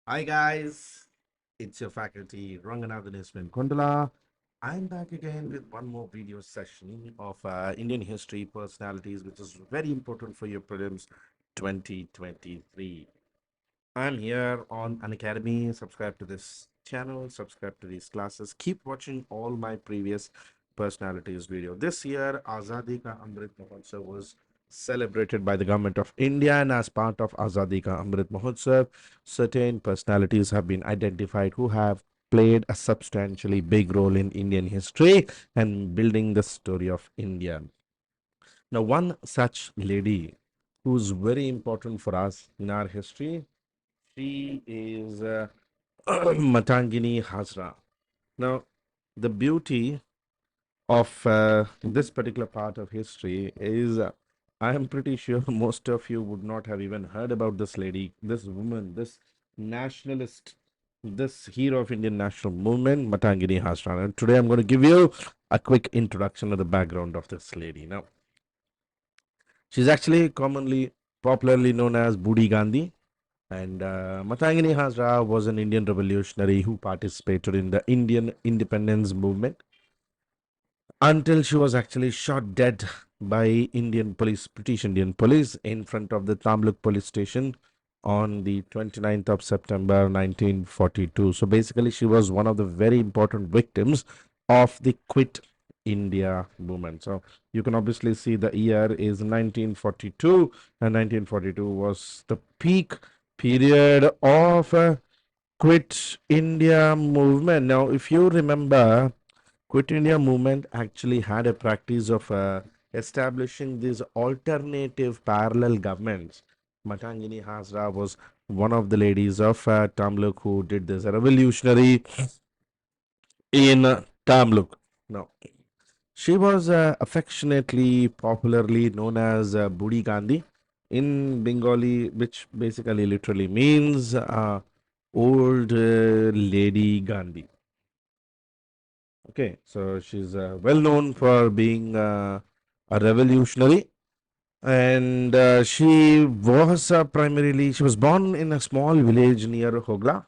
Hi guys, it's your faculty Ranganathan Ismin Kundala. I'm back again with one more video session of Indian history personalities, which is very important for your prelims 2023. I'm here on an academy. Subscribe to this channel, subscribe to these classes. Keep watching all my previous personalities video. This year, Azadi Ka Amrit Mahotsav was celebrated by the government of India, and as part of Azadi Ka Amrit Mahotsav, certain personalities have been identified who have played a substantially big role in Indian history and building the story of India. Now, one such lady who's very important for us in our history, she is Matangini Hazra. Now, the beauty of this particular part of history is I am pretty sure most of you would not have even heard about this lady, this woman, this nationalist, this hero of Indian national movement, Matangini Hazra. And today I'm going to give you a quick introduction of the background of this lady. Now, she's actually commonly, popularly known as Budi Gandhi. And Matangini Hazra was an Indian revolutionary who participated in the Indian independence movement until she was actually shot dead by Indian police, British Indian police, in front of the Tamluk police station on the 29th of September 1942. So basically, she was one of the very important victims of the Quit India movement. So you can obviously see the year is 1942, and 1942 was the peak period of Quit India movement. Now, if you remember, Quit India movement actually had a practice of establishing these alternative parallel governments. Matangini Hazra was one of the ladies of Tamluk who did this, a revolutionary in Tamluk. Now, she was affectionately, popularly known as Budi Gandhi in Bengali, which basically literally means old lady Gandhi. Okay, so she's well known for being a revolutionary, and she was born in a small village near Hogla,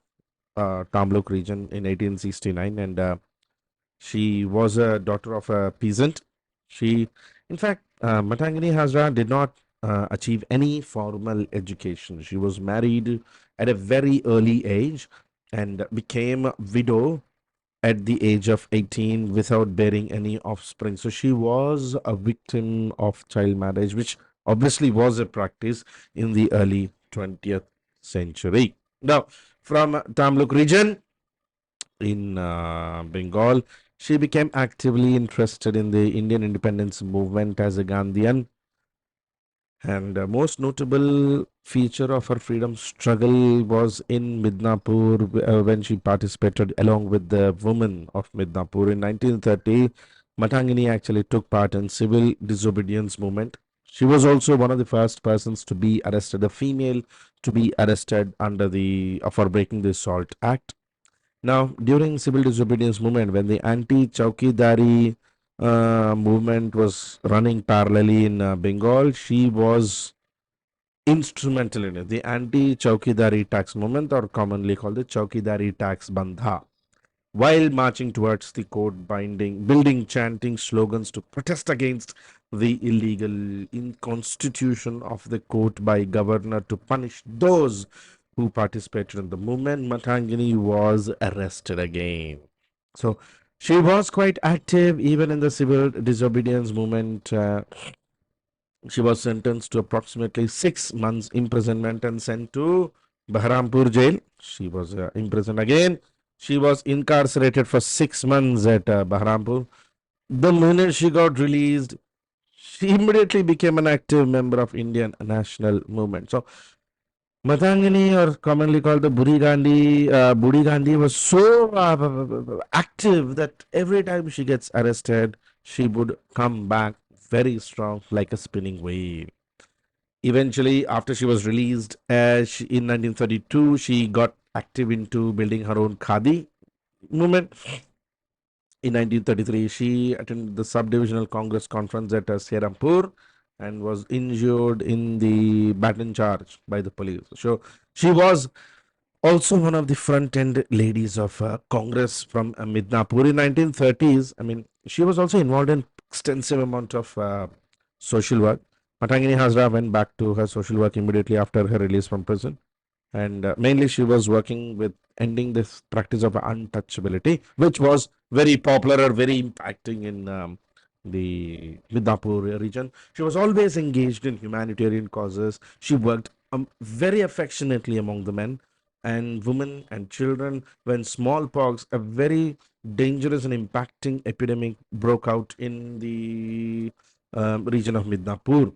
Tamluk region in 1869, and she was a daughter of a peasant. She, in fact, Matangini Hazra did not achieve any formal education. She was married at a very early age and became widow at the age of 18 without bearing any offspring. So she was a victim of child marriage, which obviously was a practice in the early 20th century. Now, from Tamluk region in Bengal, she became actively interested in the Indian independence movement as a Gandhian, and most notable feature of her freedom struggle was in Midnapur when she participated along with the women of Midnapur in 1930. Matangini actually took part in civil disobedience movement. She was also one of the first persons to be arrested, a female to be arrested under the for breaking the Salt Act. Now, during civil disobedience movement, when the anti-Chowkidari movement was running parallelly in Bengal, she was instrumental in it. The anti-Chowkidari tax movement, or commonly called the Chowkidari tax bandha, while marching towards the court binding, building chanting slogans to protest against the illegal inconstitution of the court by governor to punish those who participated in the movement. Matangini was arrested again. So she was quite active even in the civil disobedience movement. She was sentenced to approximately 6 months imprisonment and sent to Bahrampur jail. She was imprisoned again. She was incarcerated for 6 months at Bahrampur. The minute she got released, she immediately became an active member of Indian national movement. So Matangini, or commonly called the Budi Gandhi, was so active that every time she gets arrested, she would come back very strong like a spinning wave. Eventually, after she was released in 1932, she got active into building her own Khadi movement. In 1933, she attended the Subdivisional Congress Conference at Serampur and was injured in the baton charge by the police. So she was Also one of the front end ladies of Congress from Midnapur in 1930s. I mean, she was also involved in extensive amount of social work. Matangini Hazra went back to her social work immediately after her release from prison, and mainly she was working with ending this practice of untouchability, which was very popular or very impacting in the Midnapur region. She was always engaged in humanitarian causes. She worked very affectionately among the men and women and children when smallpox, a very dangerous and impacting epidemic, broke out in the region of Midnapur.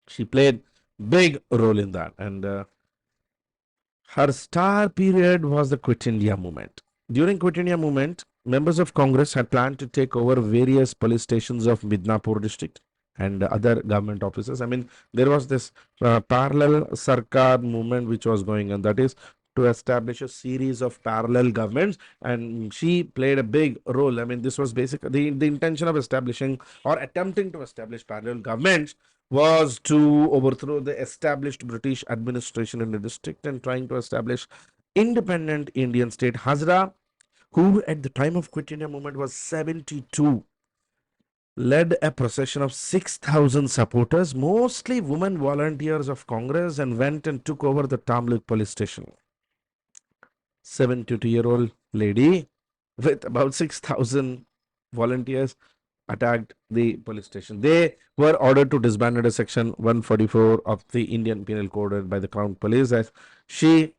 She played big role in that, and her star period was the Quit India movement. During Quit India movement, members of Congress had planned to take over various police stations of Midnapur district and other government offices. I mean, there was this parallel Sarkar movement which was going on. That is to establish a series of parallel governments, and she played a big role. I mean, this was basically the intention of establishing or attempting to establish parallel governments was to overthrow the established British administration in the district and trying to establish independent Indian state. Hazra, who at the time of Quit India movement was 72, led a procession of 6,000 supporters, mostly women volunteers of Congress, and went and took over the Tamluk police station. 72-year-old lady with about 6,000 volunteers attacked the police station. They were ordered to disband under Section 144 of the Indian Penal Code by the Crown Police. As she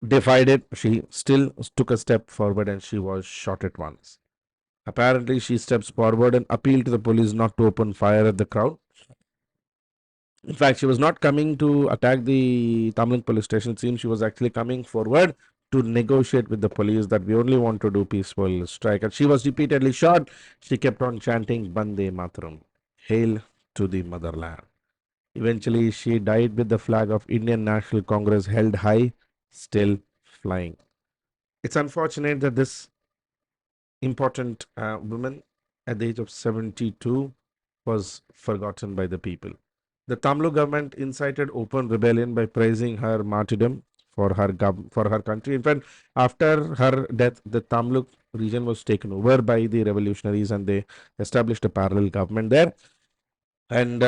defied it, she still took a step forward and she was shot at once. Apparently, she steps forward and appealed to the police not to open fire at the crowd. In fact, she was not coming to attack the Tamil police station. It seems she was actually coming forward to negotiate with the police that we only want to do peaceful strike. And she was repeatedly shot. She kept on chanting Bande Mataram, Hail to the motherland. Eventually, she died with the flag of Indian National Congress held high, still flying. It's unfortunate that this important woman at the age of 72 was forgotten by the people. The Tamil government incited open rebellion by praising her martyrdom for her country. In fact, after her death, the Tamil region was taken over by the revolutionaries and they established a parallel government there. And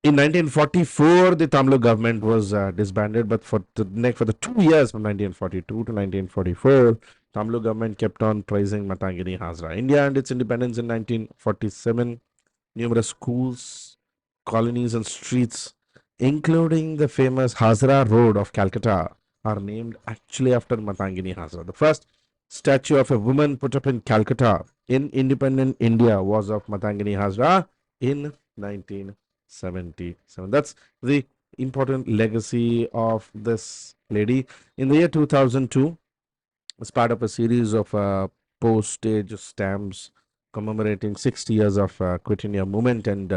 in 1944, the Tamil government was disbanded, but for the 2 years from 1942 to 1944, Tamil government kept on praising Matangini Hazra. India and its independence in 1947, numerous schools, colonies, and streets, including the famous Hazra Road of Calcutta, are named actually after Matangini Hazra. The first statue of a woman put up in Calcutta in independent India was of Matangini Hazra in 1977. That's the important legacy of this lady. In the year 2002, as part of a series of postage stamps commemorating 60 years of Quit India movement and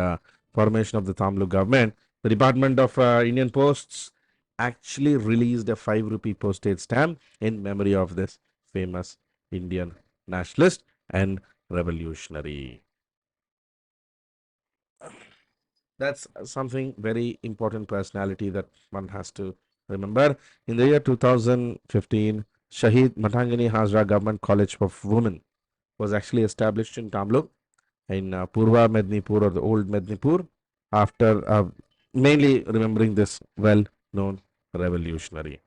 formation of the Tamil government, the Department of Indian Posts actually released a 5 rupee postage stamp in memory of this famous Indian nationalist and revolutionary. That's something very important personality that one has to remember. In the year 2015, Shahid Matangini Hazra Government College of Women was actually established in Tamluk in Purva Mednipur or the old Mednipur after mainly remembering this well known revolutionary.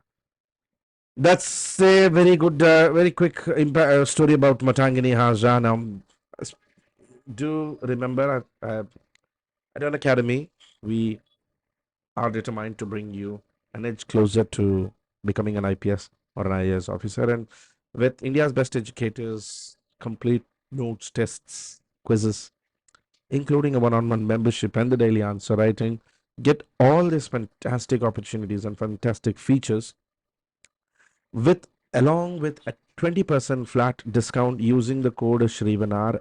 That's a very good, very quick story about Matangini Hazra. Now, do remember at an academy, we are determined to bring you an edge closer to becoming an IPS or an IAS officer. And with India's best educators, complete notes, tests, quizzes, including a one-on-one membership and the daily answer writing, get all these fantastic opportunities and fantastic features with along with a 20% flat discount using the code Shrivenar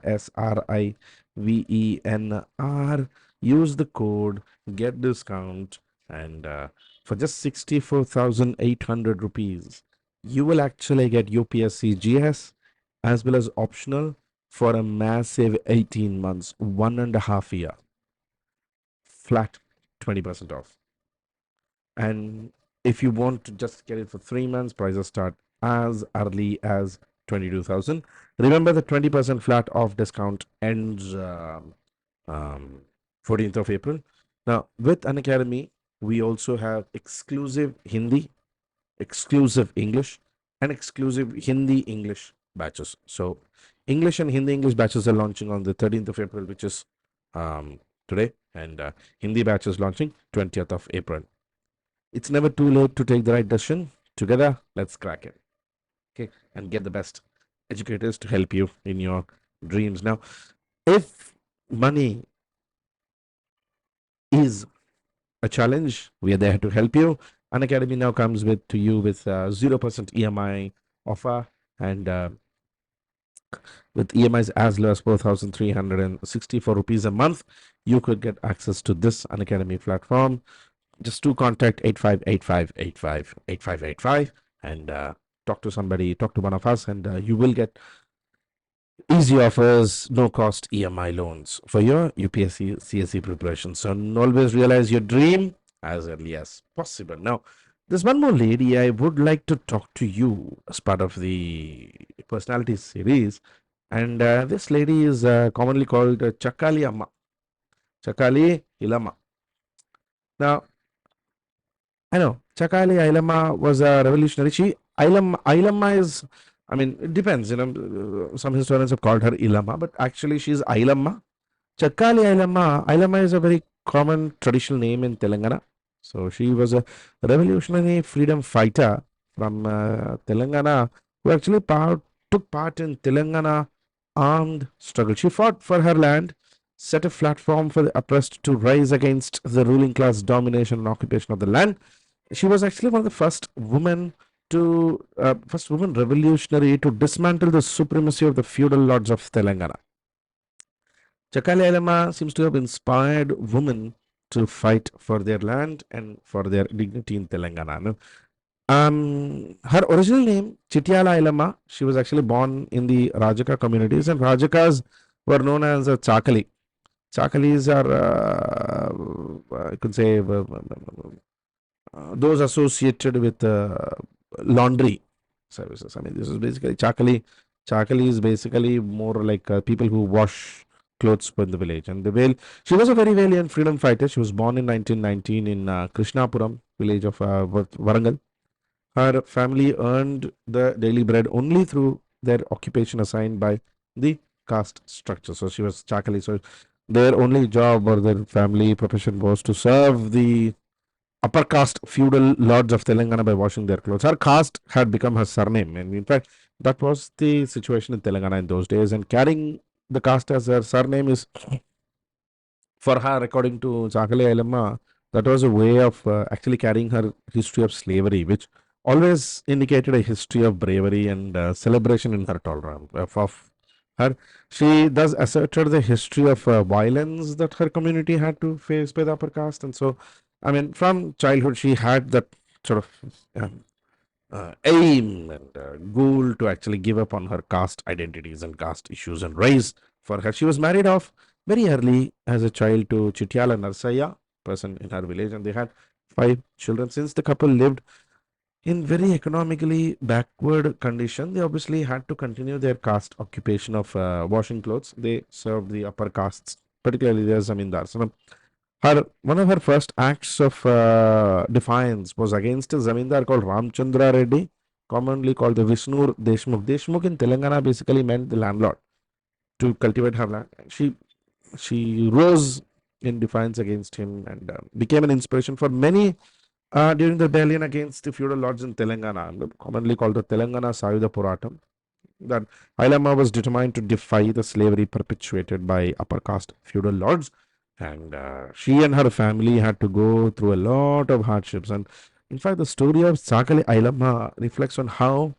SRIVENR. Use the code, get discount, and for just 64,800 rupees, you will actually get UPSC GS as well as optional for a massive 18 months, 1.5 year, flat 20% off. And if you want to just get it for 3 months, prices start as early as 22,000. Remember, the 20% flat off discount ends um, 14th of April. Now, with Unacademy, we also have exclusive Hindi, exclusive English, and exclusive Hindi English batches. So, English and Hindi English batches are launching on the 13th of April, which is today, and Hindi batch is launching 20th of April. It's never too late to take the right decision. Together, let's crack it. Okay, and get the best educators to help you in your dreams. Now, if money is a challenge, we are there to help you. Unacademy now comes with to you with 0% EMI offer, and with EMIs as low as 4,364 rupees a month, you could get access to this Unacademy platform. Just to contact 8585858585 and talk to somebody, talk to one of us, and you will get easy offers, no cost EMI loans for your UPSC CSE preparation. So always realize your dream as early as possible. Now, there's one more lady I would like to talk to you as part of the personality series, and this lady is commonly called Chakali Amma, Chakali Ilama. Now, I know Chakali Ailama was a revolutionary. Ailama is, I mean, it depends. Some historians have called her Ilama, but actually she's Ailama. Chakali Ailama. Ailama is a very common traditional name in Telangana. So she was a revolutionary freedom fighter from Telangana who actually took part in Telangana armed struggle. She fought for her land, set a platform for the oppressed to rise against the ruling class domination and occupation of the land. She was actually one of the first woman revolutionary to dismantle the supremacy of the feudal lords of Telangana. Chakali Ailama seems to have inspired women to fight for their land and for their dignity in Telangana. No? Her original name, Chitiala Ailama, she was actually born in the Rajaka communities, and Rajakas were known as Chakali. Chakalis are, I could say, those associated with laundry services. I mean, this is basically Chakali. Chakali is basically more like people who wash clothes in the village. And she was a very valiant freedom fighter. She was born in 1919 in Krishnapuram village of Warangal. Her family earned the daily bread only through their occupation assigned by the caste structure. So she was Chakali. So their only job or their family profession was to serve the upper caste feudal lords of Telangana by washing their clothes. Her caste had become her surname, and in fact, that was the situation in Telangana in those days. And carrying the caste as her surname is, for her, according to Chakali Ailamma, that was a way of actually carrying her history of slavery, which always indicated a history of bravery and celebration in her tolerance of her. She thus asserted the history of violence that her community had to face by the upper caste, and so I mean, from childhood, she had that sort of aim and goal to actually give up on her caste identities and caste issues and raise for her. She was married off very early as a child to Chitiala Narsaya, person in her village, and they had 5 children. Since the couple lived in very economically backward condition, they obviously had to continue their caste occupation of washing clothes. They served the upper castes, particularly the zamindars. So, one of her first acts of defiance was against a zamindar called Ramchandra Reddy, commonly called the Vishnur Deshmukh. Deshmukh in Telangana basically meant the landlord to cultivate her land. She rose in defiance against him and became an inspiration for many during the rebellion against the feudal lords in Telangana, commonly called the Telangana Sayuda Poratam. That Ailama was determined to defy the slavery perpetuated by upper caste feudal lords, and she and her family had to go through a lot of hardships. And in fact, the story of Chakali Ailama reflects on how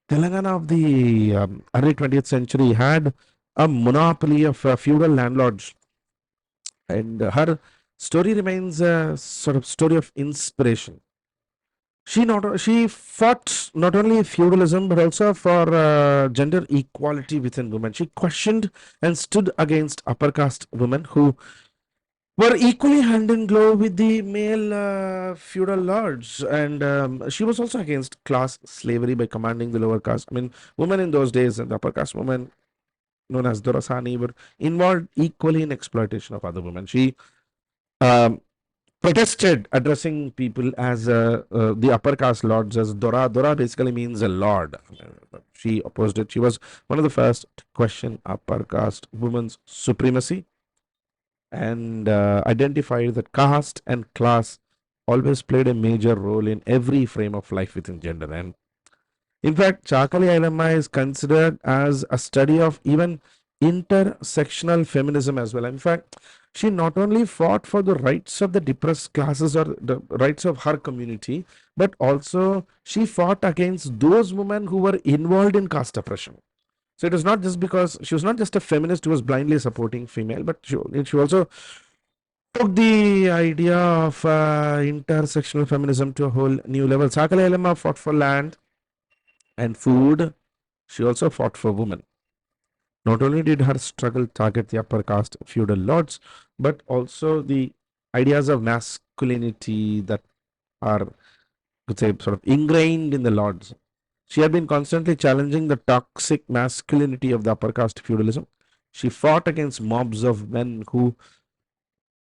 Telangana of the early 20th century had a monopoly of feudal landlords, and her story remains a sort of story of inspiration. She fought not only feudalism but also for gender equality within women. She questioned and stood against upper caste women who were equally hand in glove with the male feudal lords, and she was also against class slavery by commanding the lower caste. I mean, women in those days and the upper caste women, known as Dorasani, were involved equally in exploitation of other women. She um, protested, addressing people as the upper caste lords as Dora. Dora basically means a lord. She opposed it. She was one of the first to question upper caste women's supremacy, and identified that caste and class always played a major role in every frame of life within gender. And in fact, Chakali Ailamma is considered as a study of even intersectional feminism as well. In fact, she not only fought for the rights of the depressed classes or the rights of her community, but also she fought against those women who were involved in caste oppression. So it was not just because she was not just a feminist who was blindly supporting female, but she also took the idea of intersectional feminism to a whole new level. Sakala Ailamma fought for land and food. She also fought for women. Not only did her struggle target the upper caste feudal lords, but also the ideas of masculinity that are, could say, sort of ingrained in the lords. She had been constantly challenging the toxic masculinity of the upper caste feudalism. She fought against mobs of men who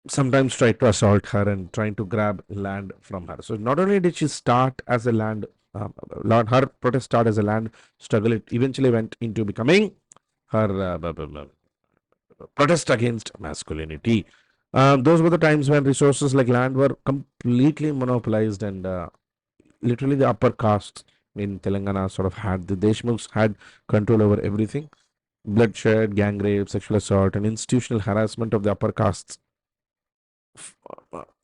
sometimes tried to assault her and trying to grab land from her. So not only did she start as a her protest started as a land struggle, it eventually went into becoming her protest against masculinity. Those were the times when resources like land were completely monopolized, and literally the upper caste in Telangana sort of had the Deshmukhs had control over everything. Bloodshed, gang rape, sexual assault, and institutional harassment of the upper castes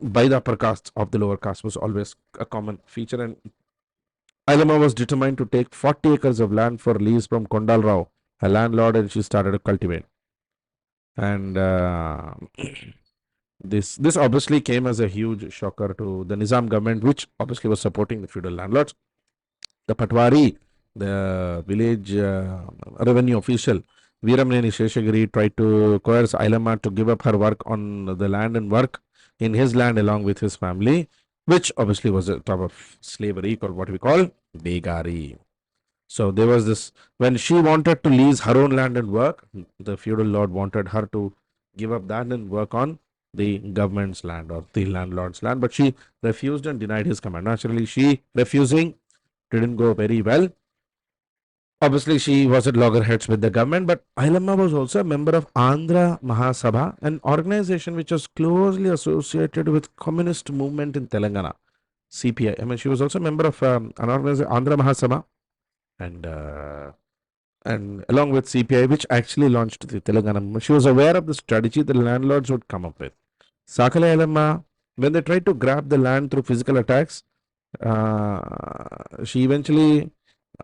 by the upper castes of the lower caste was always a common feature. And Ailama was determined to take 40 acres of land for lease from Kondal Rao, a landlord, and she started to cultivate. And this obviously came as a huge shocker to the Nizam government, which obviously was supporting the feudal landlords. The Patwari, the village revenue official, Veeramneni Sheshagiri, tried to coerce Ailama to give up her work on the land and work in his land along with his family, which obviously was a type of slavery called what we call Begari. So there was this, when she wanted to lease her own land and work, the feudal lord wanted her to give up that and work on the government's land or the landlord's land, but she refused and denied his command. Naturally, she refusing didn't go very well. Obviously, she was at loggerheads with the government, but Ailamma was also a member of Andhra Mahasabha, an organization which was closely associated with communist movement in Telangana, CPI. I mean, she was also a member of an organization, Andhra Mahasabha, and along with CPI, which actually launched the Telangana movement. She was aware of the strategy the landlords would come up with. Sakala Ailamma, when they tried to grab the land through physical attacks, she eventually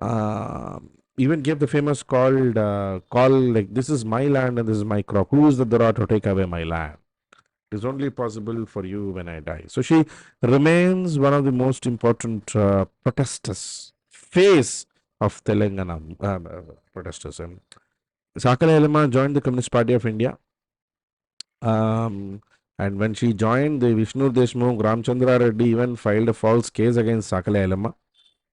uh, even gave the famous call like, "This is my land and this is my crop. Who is the Dora to take away my land? It is only possible for you when I die." So she remains one of the most important protesters, face of Telangana protesters. And Sakala Ailamma joined the Communist Party of India. Um, and when she joined, the Vishnu Deshmukh, Ramchandra Reddy even filed a false case against Sakala Ailamma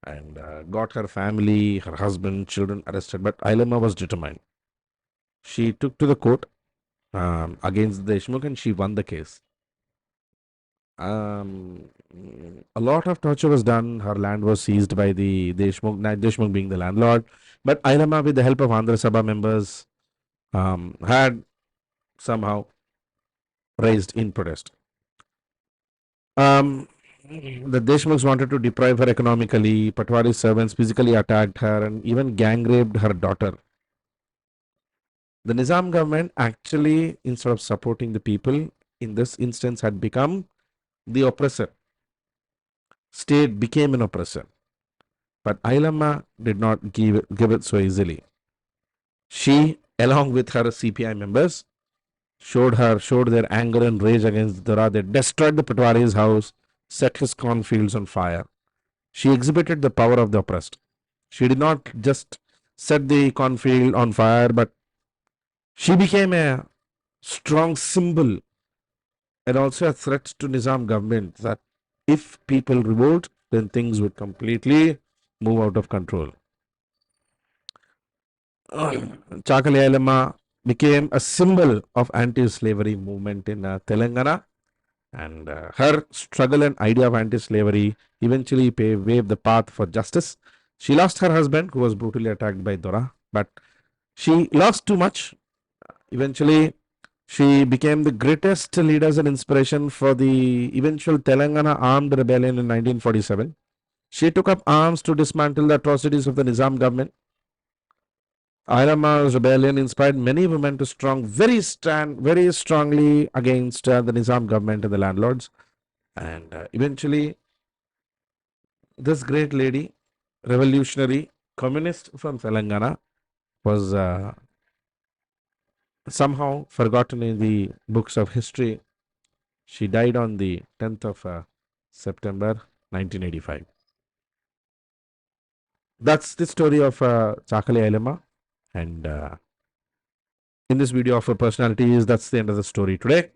and got her family, her husband, children arrested. But Ailamma was determined. She took to the court against the Deshmukh and she won the case. Um, a lot of torture was done. Her land was seized by the Deshmukh, Deshmukh being the landlord. But Ailamma, with the help of Andhra Sabha members, had somehow raised in protest. Um, the Deshmukhs wanted to deprive her economically. Patwari's servants physically attacked her and even gang raped her daughter. The Nizam government actually, instead of supporting the people, in this instance had become the oppressor. State became an oppressor. But Ailamma did not give it so easily. She, along with her CPI members, showed their anger and rage against Dora. They destroyed the Patwari's house, set his cornfields on fire. She exhibited the power of the oppressed. She did not just set the cornfield on fire, but she became a strong symbol and also a threat to Nizam government that if people revolt, then things would completely move out of control. Chakali Ailama became a symbol of anti-slavery movement in Telangana, and her struggle and idea of anti-slavery eventually paved the path for justice. She lost her husband, who was brutally attacked by Dora, but she lost too much. Eventually, she became the greatest leaders and inspiration for the eventual Telangana armed rebellion in 1947. She took up arms to dismantle the atrocities of the Nizam government. Ailama's rebellion inspired many women to stand very strongly against the Nizam government and the landlords. And eventually, this great lady, revolutionary, communist from Telangana, was somehow forgotten in the books of history. She died on the 10th of September 1985. That's the story of Chakali Ailama. And in this video of her personalities, that's the end of the story today.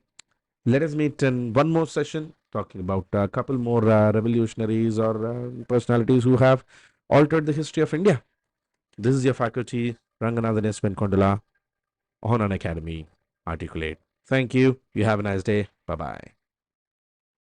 Let us meet in one more session talking about a couple more revolutionaries or personalities who have altered the history of India. This is your faculty, Ranganathan S. Venkondala, on Unacademy Articulate. Thank you. You have a nice day. Bye bye.